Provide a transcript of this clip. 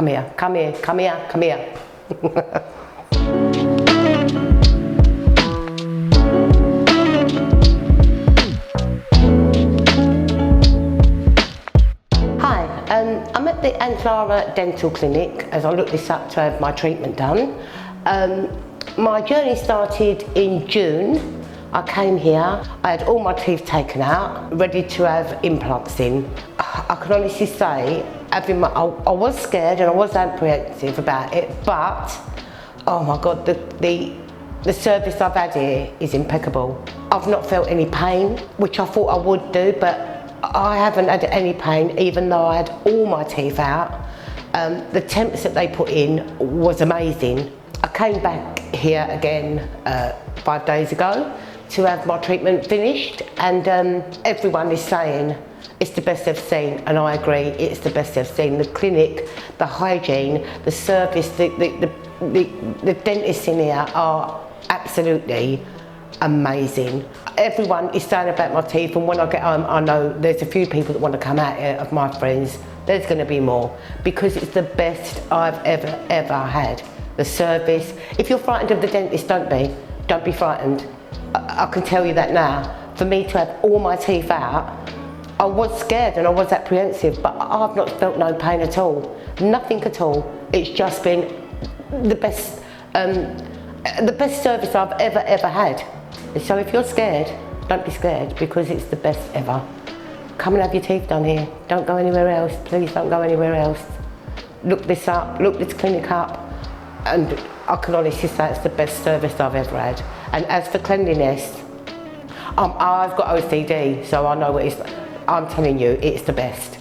Come here, come here, come here, come here. Hi, I'm at the Antlara Dental Clinic as I look this up to have my treatment done. My journey started in June. I came here, I had all my teeth taken out, ready to have implants in. I can honestly say, I was scared and I was apprehensive about it, but oh my God, the service I've had here is impeccable. I've not felt any pain, which I thought I would do, but I haven't had any pain even though I had all my teeth out. The temps that they put in was amazing. I came back here again 5 days ago to have my treatment finished, and everyone is saying it's the best they've seen, and I agree, it's the best they've seen. The clinic, the hygiene, the service, the dentists in here are absolutely amazing. Everyone is saying about my teeth, and when I get home I know there's a few people that want to come out here of my friends. There's going to be more, because it's the best I've ever had. The service, if you're frightened of the dentist, don't be frightened. I can tell you that now. For me to have all my teeth out, I was scared and I was apprehensive, but I've not felt no pain at all. Nothing at all. It's just been the best service I've ever had. So if you're scared, don't be scared, because it's the best ever. Come and have your teeth done here. Don't go anywhere else. Please don't go anywhere else. Look this up, look this clinic up, and I can honestly say it's the best service I've ever had. And as for cleanliness, I've got OCD, so I know what it's, I'm telling you, it's the best.